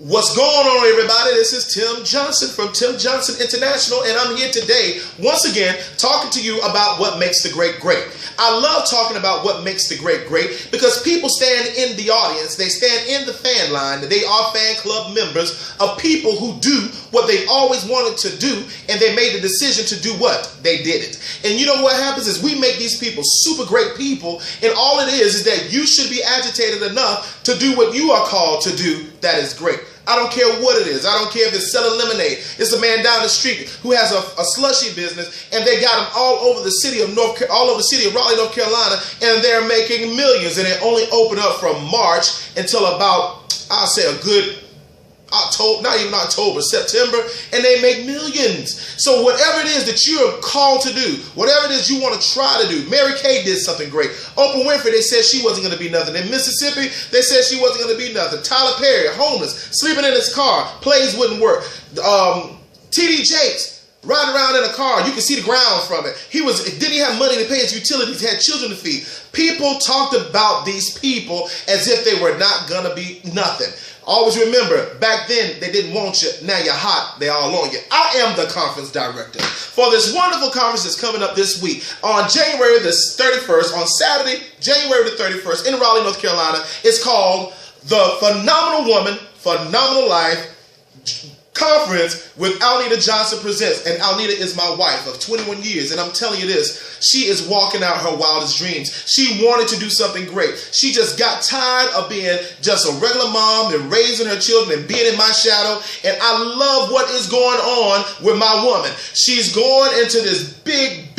What's going on, everybody? This is Tim Johnson from Tim Johnson International, and I'm here today, once again, talking to you about what makes the great great. I love talking about what makes the great great because people stand in the audience, they stand in the fan line, they are fan club members of people who do what they've always wanted to do, and they made the decision to do what? They did it. And you know what happens is we make these people super great people, and all it is that you should be agitated enough to do what you are called to do that is great. I don't care what it is. I don't care if it's selling lemonade. It's a man down the street who has a slushy business, and they got him all over the city of Raleigh, North Carolina, and they're making millions. And it only opened up from March until about, I'll say, a good October, not even October, September, and they make millions. So whatever it is that you're called to do, whatever it is you want to try to do. Mary Kay did something great. Oprah Winfrey, they said she wasn't going to be nothing. In Mississippi, they said she wasn't going to be nothing. Tyler Perry, homeless, sleeping in his car, plays wouldn't work. T.D. Jakes, riding around in a car, you can see the ground from it. Didn't he have money to pay his utilities, had children to feed. People talked about these people as if they were not going to be nothing. Always remember, back then, they didn't want you. Now you're hot. They all on you. I am the conference director for this wonderful conference that's coming up this week on January the 31st, on Saturday, January the 31st in Raleigh, North Carolina. It's called the Phenomenal Woman, Phenomenal Life Conference with Anita Johnson Presents. And Anita is my wife of 21 years. And I'm telling you this, she is walking out her wildest dreams. She wanted to do something great. She just got tired of being just a regular mom and raising her children and being in my shadow. And I love what is going on with my woman. She's going into this big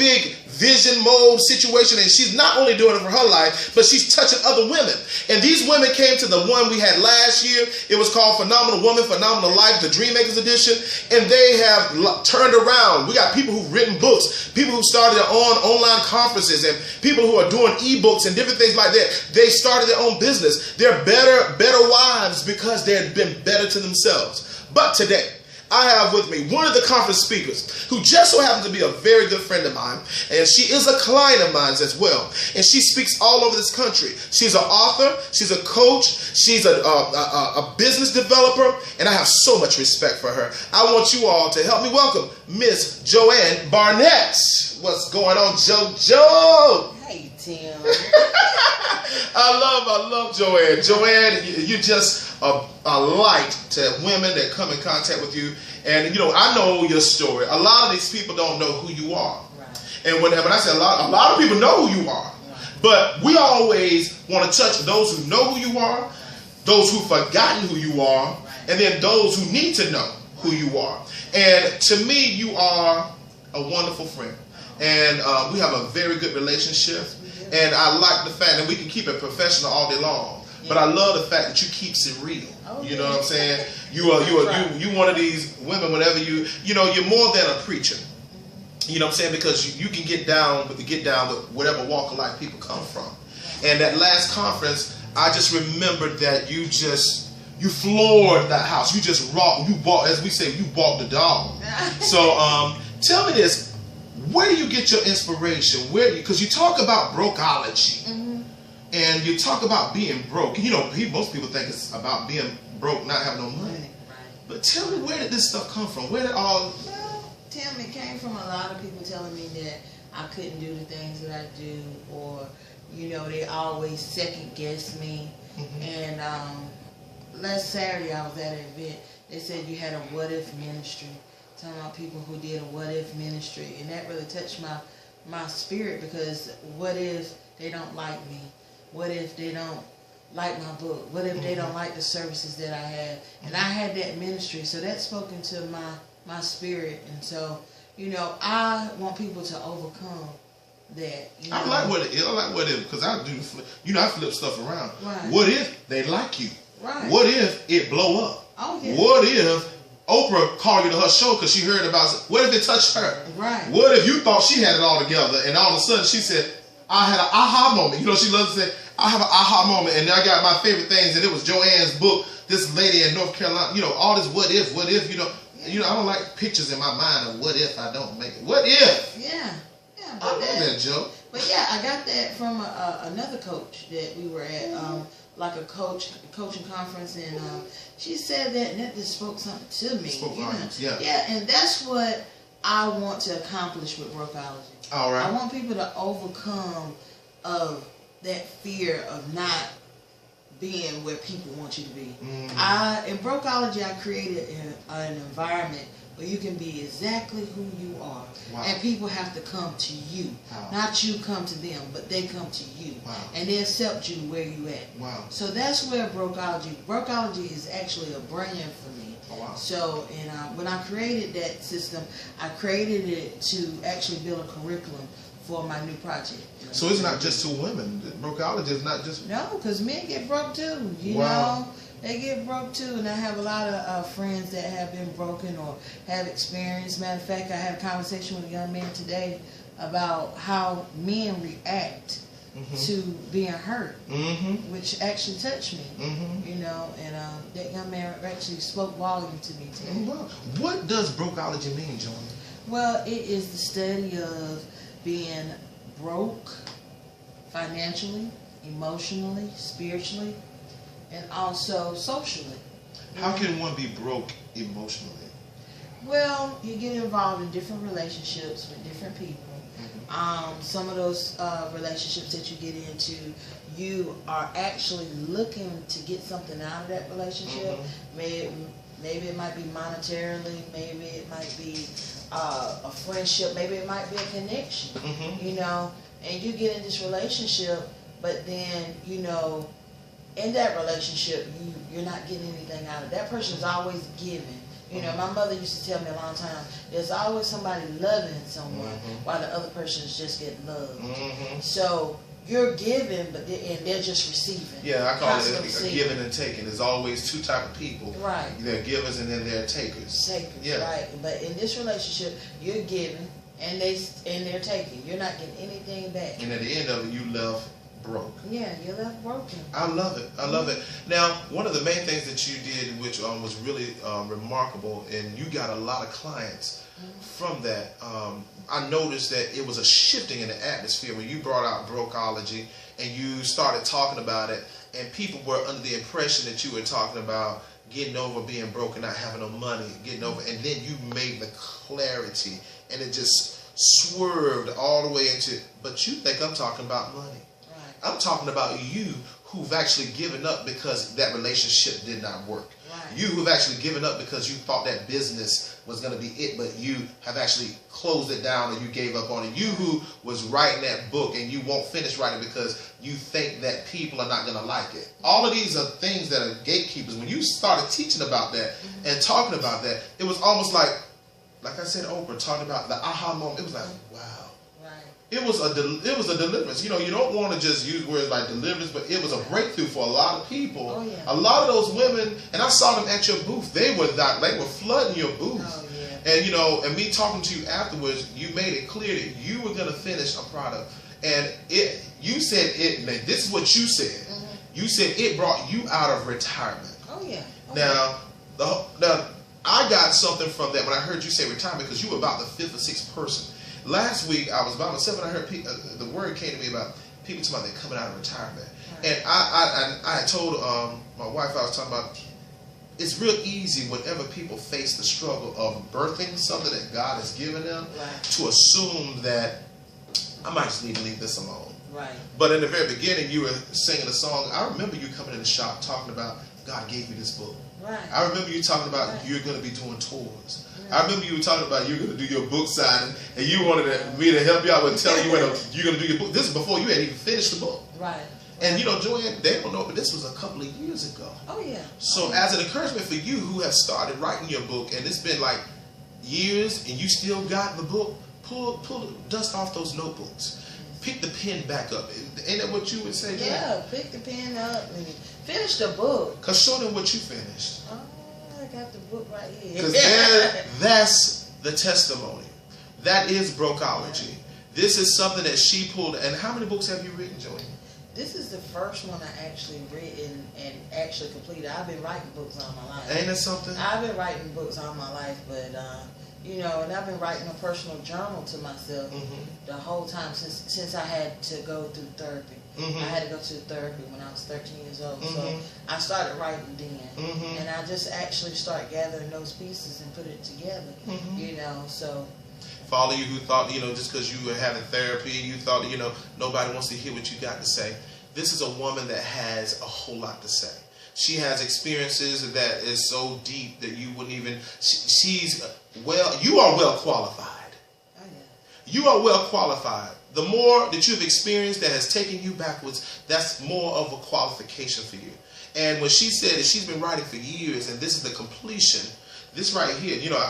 vision mode situation, and she's not only doing it for her life, but she's touching other women. And these women came to the one we had last year. It was called Phenomenal Woman, Phenomenal Life, the Dream Makers Edition, and they have turned around. We got people who've written books, people who started their own online conferences, and people who are doing ebooks and different things like that. They started their own business. They're better wives because they've been better to themselves. But today, I have with me one of the conference speakers who just so happens to be a very good friend of mine, and she is a client of mine as well. And she speaks all over this country. She's an author, she's a coach, she's a business developer, and I have so much respect for her. I want you all to help me welcome Miss Joanne Barnett. What's going on, JoJo? Hey, Tim. I love Joanne. Joanne, you just a light to women that come in contact with you. And, you know, I know your story. A lot of these people don't know who you are. Right. And when I say a lot of people know who you are. Right. But we always want to touch those who know who you are, those who've forgotten who you are, and then those who need to know who you are. And to me, you are a wonderful friend. And we have a very good relationship. And I like the fact that we can keep it professional all day long. But I love the fact that you keeps it real. You know what I'm saying? You one of these women, whenever you're more than a preacher. You know what I'm saying? Because you can get down with whatever walk of life people come from. And that last conference, I just remembered that you floored that house. You walked, as we say, you walked the dog. So tell me this. Where do you get your inspiration? Because you talk about Brokeology, and you talk about being broke. You know, most people think it's about being broke, not having no money. Right. But tell me, where did this stuff come from? Where did all? Well, Tim, it came from a lot of people telling me that I couldn't do the things that I do, or they always second guess me. And last Saturday I was at an event. They said you had a what if ministry. Talking about people who did a what if ministry, and that really touched my spirit, because what if they don't like me? What if they don't like my book? What if they don't like the services that I have? And I had that ministry, so that spoke into my spirit. And so, I want people to overcome that. I like what if, because I do, I flip stuff around. Right. What if they like you? Right. What if it blow up? Oh, yeah. What if Oprah called you to her show because she heard about it? What if it touched her? Right. What if you thought she had it all together, and all of a sudden she said, I had an aha moment. She loves to say, I have an aha moment, and I got my favorite things, and it was Joanne's book, this lady in North Carolina, all this what if, I don't like pictures in my mind of what if I don't make it. What if? Yeah. I love that, Joe. But yeah, I got that from another coach that we were at. like a coaching conference, and she said that, and that just spoke something to me. Spoke volumes, yeah. Yeah, and that's what I want to accomplish with Brokeology. All right. I want people to overcome of that fear of not being where people want you to be. In Brokeology, I created an environment where you can be exactly who you are. Wow. And people have to come to you. Wow. Not you come to them, but they come to you. Wow. And they accept you where you at. Wow. So that's where Brokeology is actually a brand for me. Oh, wow. So, and when I created that system, I created it to actually build a curriculum for my new project. So it's not just to women. Brokeology is not just... No, because men get broke too. You Wow. know, they get broke too. And I have a lot of friends that have been broken or have experienced. Matter of fact, I had a conversation with a young man today about how men react to being hurt, which actually touched me. You know, and that young man actually spoke volume to me today. Wow. What does Brokeology mean, Joanne? Well, it is the study of being broke financially, emotionally, spiritually, and also socially. How can one be broke emotionally? Well, you get involved in different relationships with different people. Some of those relationships that you get into, you are actually looking to get something out of that relationship. Maybe it might be monetarily, maybe it might be a friendship, maybe it might be a connection, you know, and you get in this relationship, but then, you know, in that relationship, you're not getting anything out of it. That person's always giving. You know, my mother used to tell me a long time, there's always somebody loving someone while the other person is just getting loved. So you're giving, but they're just receiving. Yeah, I call it a giving and taking. There's always two types of people. Right. They're givers and then they're takers. Takers, yeah. Right. But in this relationship, you're giving and they're taking. You're not getting anything back. And at the end of it, you left broke. Yeah, you're left broken. I love it. I love it. Now, one of the main things that you did, which was really remarkable, and you got a lot of clients from that. I noticed that it was a shifting in the atmosphere when you brought out Brokeology and you started talking about it, and people were under the impression that you were talking about getting over being broke and not having no money, getting over, and then you made the clarity, and it just swerved all the way into, but you think I'm talking about money. I'm talking about you who've actually given up because that relationship did not work. Right. You who've actually given up because you thought that business was going to be it, but you have actually closed it down and you gave up on it. You who was writing that book and you won't finish writing because you think that people are not going to like it. All of these are things that are gatekeepers. When you started teaching about that and talking about that, it was almost like I said, Oprah talking about the aha moment. It was like, wow. It was a deliverance. You know, you don't want to just use words like deliverance, but it was a breakthrough for a lot of people. Oh, yeah. A lot of those women, and I saw them at your booth. They were flooding your booth. Oh, yeah. And you know, and me talking to you afterwards, you made it clear that you were going to finish a product, and you said it. This is what you said. You said it brought you out of retirement. Oh yeah. Now I got something from that when I heard you say retirement, because you were about the fifth or sixth person. Last week, I was by myself and I heard the word came to me about people talking about they're coming out of retirement. Right. And I had told my wife, I was talking about, it's real easy whenever people face the struggle of birthing something that God has given them, to assume that I might just need to leave this alone. Right. But in the very beginning, you were singing a song. I remember you coming in the shop talking about, God gave me this book. Right. I remember you talking about you're going to be doing tours. I remember you were talking about you're going to do your book signing, and you wanted me to help you out with telling you when you're going to do your book. This is before you had even finished the book. Right. And you know, Joanne, they don't know, but this was a couple of years ago. Oh yeah. So as an encouragement for you who have started writing your book, and it's been like years, and you still got the book, pull the dust off those notebooks. Pick the pen back up. Ain't that what you would say, Joanne? Yeah, pick the pen up and finish the book. Because show them what you finished. I got the book right here. Because that's the testimony. That is Brokeology. This is something that she pulled. And how many books have you written, Joanne? This is the first one I actually written and actually completed. I've been writing books all my life. Ain't that something? I've been writing books all my life, but you know, and I've been writing a personal journal to myself the whole time since I had to go through therapy. I had to go to therapy when I was 13 years old. So I started writing then. And I just actually started gathering those pieces and put it together, you know, so. For all of you who thought, you know, just because you were having therapy, you thought, you know, nobody wants to hear what you got to say. This is a woman that has a whole lot to say. She has experiences that is so deep that you wouldn't even, she's well, you are well qualified. Oh, yeah. You are well qualified. The more that you've experienced that has taken you backwards, that's more of a qualification for you. And when she said that she's been writing for years and this is the completion, this right here, you know,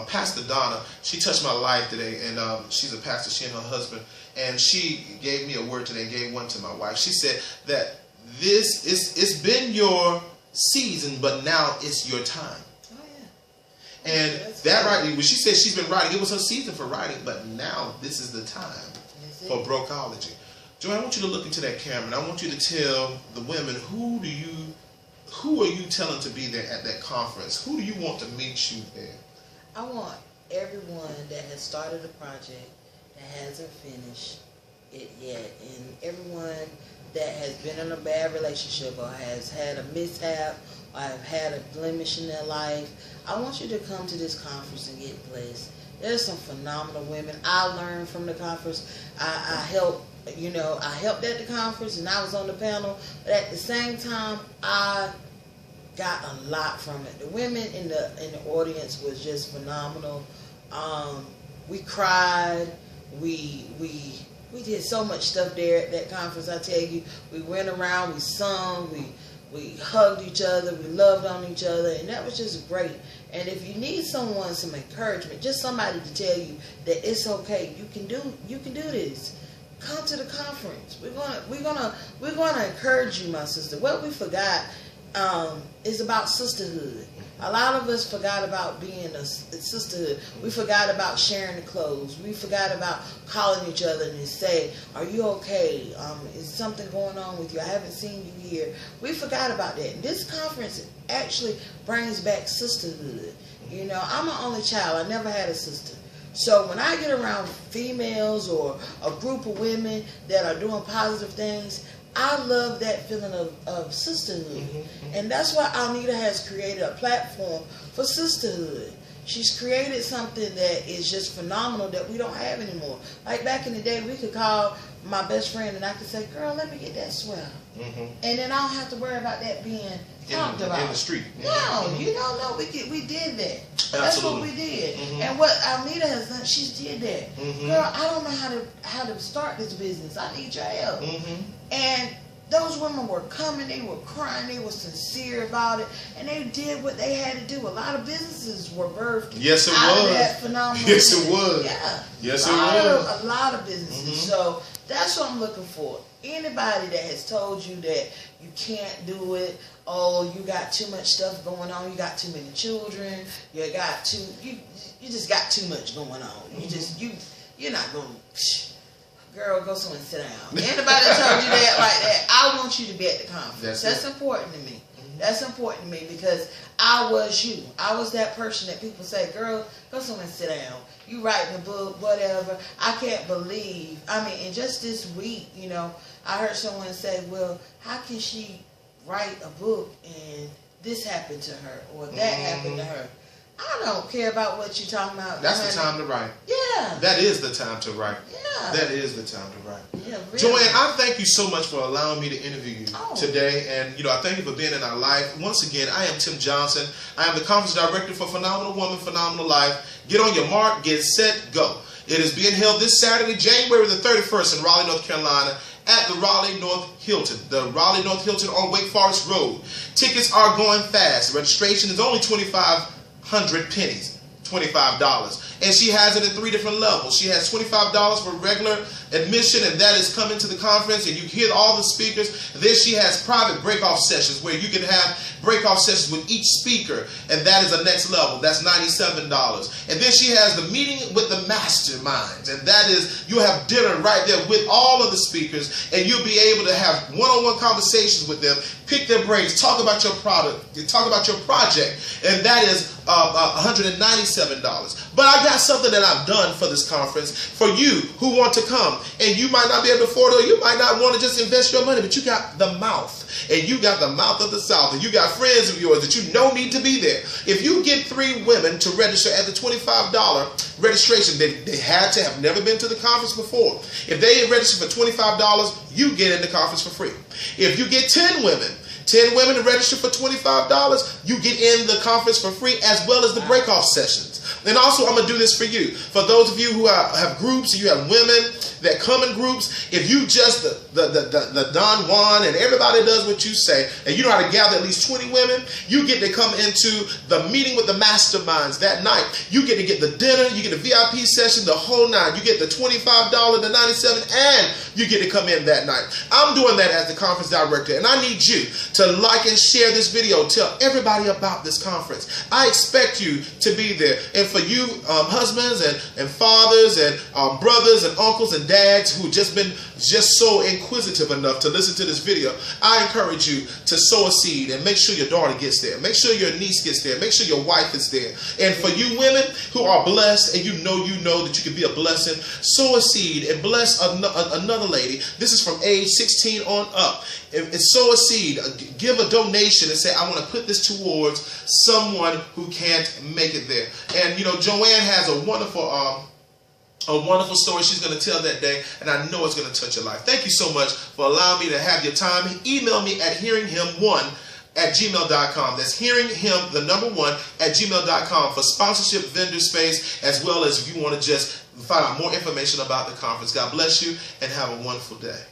Pastor Donna, she touched my life today, and she's a pastor, she and her husband, and she gave me a word today and gave one to my wife. She said that it's been your season, but now it's your time. Oh, yeah. And that right, when she said she's been writing, it was her season for writing, but now this is the time for Brokeology. Joanne, I want you to look into that camera, and I want you to tell the women, who are you telling to be there at that conference? Who do you want to meet you there? I want everyone that has started a project that hasn't finished it yet, and everyone that has been in a bad relationship or has had a mishap or have had a blemish in their life. I want you to come to this conference and get blessed. There's some phenomenal women. I learned from the conference. I helped, you know, I helped at the conference and I was on the panel, but at the same time, I got a lot from it. The women in the audience was just phenomenal. We cried. We did so much stuff there at that conference. I tell you, we went around, we sung, we hugged each other, we loved on each other, and that was just great. And if you need someone, some encouragement, just somebody to tell you that it's okay, you can do this. Come to the conference. We're gonna encourage you, my sister. What we forgot is about sisterhood. A lot of us forgot about being a sisterhood. We forgot about sharing the clothes. We forgot about calling each other and say, "Are you okay? Is something going on with you? I haven't seen you here." We forgot about that. And this conference actually brings back sisterhood. You know, I'm an only child. I never had a sister. So when I get around females or a group of women that are doing positive things, I love that feeling of sisterhood. And that's why Anita has created a platform for sisterhood. She's created something that is just phenomenal that we don't have anymore. Like back in the day, we could call my best friend and I could say, "Girl, let me get that sweater." And then I don't have to worry about that being talked about. In the street. No, you don't know. We did that. Absolutely. That's what we did. And what Anita has done, she's did that. Girl, I don't know how to start this business. I need your help. And those women were coming, they were crying, they were sincere about it, and they did what they had to do. A lot of businesses were birthed out of that phenomenal. Yes, it was. Yeah. Yes, it was. A lot of businesses. So that's what I'm looking for. Anybody that has told you that you can't do it, oh, you got too much stuff going on, you got too many children, you just got too much going on. You're not going to. Girl, go somewhere and sit down. Anybody that told you that like that, I want you to be at the conference. That's important to me. That's important to me because I was you. I was that person that people say, "Girl, go somewhere and sit down. You writing a book, whatever." I can't believe. I mean, and just this week, you know, I heard someone say, "Well, how can she write a book and this happened to her or that happened to her?" I don't care about what you're talking about. That's the time to write. Yeah. That is the time to write. Yeah. That is the time to write. Yeah, really. Joanne, I thank you so much for allowing me to interview you today. And, you know, I thank you for being in our life. Once again, I am Tim Johnson. I am the Conference Director for Phenomenal Woman, Phenomenal Life. Get on your mark, get set, go. It is being held this Saturday, January the 31st in Raleigh, North Carolina, at the Raleigh North Hilton. The Raleigh North Hilton on Wake Forest Road. Tickets are going fast. Registration is only 25 pennies, $25. And she has it at 3 different levels. She has $25 for regular admission, and that is coming to the conference, and you hear all the speakers. Then she has private break-off sessions where you can have break-off sessions with each speaker, and that is the next level. That's $97. And then she has the meeting with the masterminds, and that is, you have dinner right there with all of the speakers, and you'll be able to have one-on-one conversations with them, pick their brains, talk about your product, talk about your project, and that is $197. But I have something that I've done for this conference for you who want to come, and you might not be able to afford it, or you might not want to just invest your money, but you got the mouth, and you got the mouth of the South, and you got friends of yours that you know need to be there. If you get 3 women to register at the $25 registration, they had to have never been to the conference before. If they register for $25, you get in the conference for free. If you get 10 women to register for $25, you get in the conference for free, as well as the breakoff sessions. And also, I'm going to do this for you. For those of you who have groups, you have women that come in groups, if you just, the Don Juan and everybody does what you say, and you know how to gather at least 20 women, you get to come into the meeting with the masterminds that night. You get to get the dinner, you get the VIP session, the whole nine. You get the $25, the $97, and you get to come in that night. I'm doing that as the conference director, and I need you to like and share this video. Tell everybody about this conference. I expect you to be there. And for you husbands and fathers and brothers and uncles and dads who just been so inquisitive enough to listen to this video, I encourage you to sow a seed and make sure your daughter gets there. Make sure your niece gets there. Make sure your wife is there. And for you women who are blessed and you know that you can be a blessing, sow a seed and bless another lady. This is from age 16 on up. And sow a seed, give a donation, and say, I want to put this towards someone who can't make it there. And you know, Joanne has a wonderful story she's going to tell that day, and I know it's going to touch your life. Thank you so much for allowing me to have your time. Email me at hearinghim1@gmail.com. That's hearinghim1@gmail.com for sponsorship, vendor space, as well as if you want to just find out more information about the conference. God bless you, and have a wonderful day.